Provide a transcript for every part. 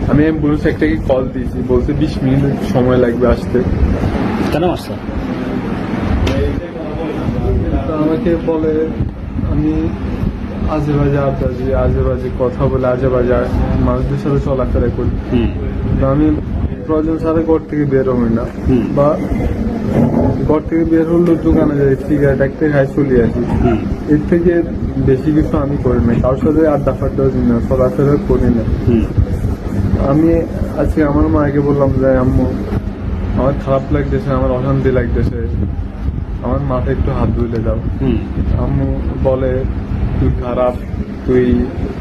আমি অ্যাম্বুলেন্স একটাকে কল দিয়েছি, বলছে 20 মিনিট সময় লাগবে আসতে। কেন আসছে? তো আমাকে বলে আমি আজে বাজে আড্ডা দিই, আজে বাজে কথা বলে, আজে বাজে মানুষদের সাথে চলাফেরা করি। তো আমি প্রয়োজন ছাড়া ঘর থেকে বের হই না, বা ঘর থেকে বের হলেও দোকানে যাই, সিগারেট একটা খাই চলে আসি। এর থেকে বেশি কিছু আমি করি না, কারোর সাথে আড্ডা ফাড্ডা দিই না, চলাফেরা করি না। আমি আজকে আমার মাকে বললাম যে আম্মু আমার খারাপ লাগতেছে, আমার অশান্তি লাগতেছে, আমার মাথায় একটু হাত ধুলে দাও। আম্মু বলে তুই খারাপ, তুই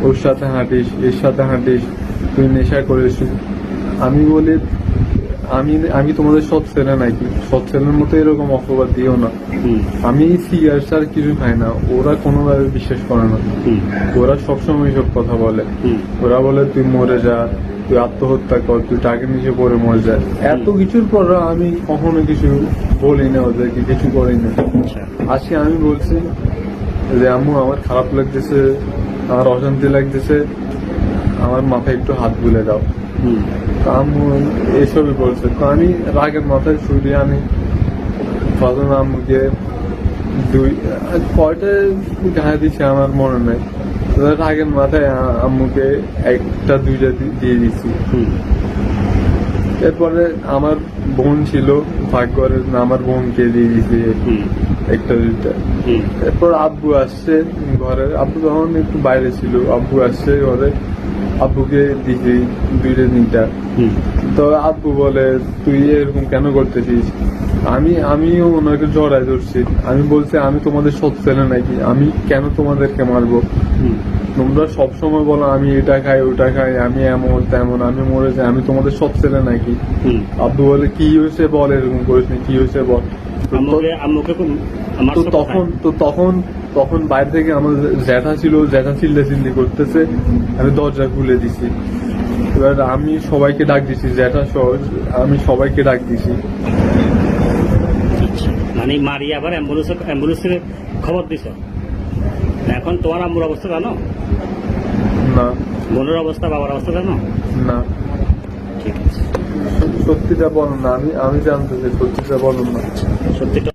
ওর সাথে হাঁটিস, এর সাথে হাঁটিস, তুই নেশা করিস। আমি বলি আমি তোমাদের সৎ ছেলে নাকি? সৎ ছেলের মতো এরকম অপবাদ দিও না। আমি সিগারেট ছাড়া কিছু খাই না, ওরা কোনোভাবে বিশ্বাস করে না। ওরা সবসময় সব কথা বলে। ওরা বলে তুই মরে যা, তুই আত্মহত্যা কর, তুই টাকা নিচে পড়ে মরে যা। এত কিছুর পর আমি কখনো কিছু বলি না ওদেরকে, কিছু করি না। আজকে আমি বলছি যে আম্মু আমার খারাপ লাগতেছে, আমার অশান্তি লাগতেছে, আমার মাথায় একটু হাত বুলে দাও। আম্মু এসবই বলছে। তো আমি রাগের মাথায় শুয়ে আমি প্রথমে আম্মুকে কয়টা গায়ে দিচ্ছে আমার মনে নেই, রাগের মাথায় আম্মুকে একটা দুইটা দিয়ে দিচ্ছি। এরপরে আমার বোন ছিল, ভাগ্যের না আমার বোনকে দিয়ে দিয়েছি একটা দুইটা। এরপর আব্বু আসছে ঘরে, আব্বু তখন একটু বাইরে ছিল, আব্বু আসছে ঘরে, আব্বুকে দিয়েছি দুইটা তিনটা। তো আব্বু বলে তুই এরকম কেন করতেছিস? আমিও ওনাকে জড়াই ধরছি। আমি বলছি আমি তোমাদের সৎ ছেলে নাকি? আমি কেন তোমাদেরকে মারবো? তোমরা সবসময় বলো আমি এটা খাই ওটা খাই, আমি এমন তেমন, আমি মরে যাই, আমি তোমাদের সৎ ছেলে নাকি? আব্বু বলে কি হয়েছে বল, এরকম করিস না, কি হয়েছে বল। তখন বাইরে থেকে আমার জ্যাঠা ছিল, জ্যাঠা চিল্লি করতেছে, আমি দরজা খুলে দিছি। এবার আমি সবাইকে ডাক দিছি, জ্যাঠা সহ আমি সবাইকে ডাক দিছি। মানে মারি আবার অ্যাম্বুলেন্সের খবর দিছ? এখন তোমার আম্মুর অবস্থা জানো? না। বোনের অবস্থা, বাবার অবস্থা জানো? না। ঠিক আছে, সত্যিটা বলো না, আমি জানতে চাই, সত্যিটা বলো না। সত্যিটা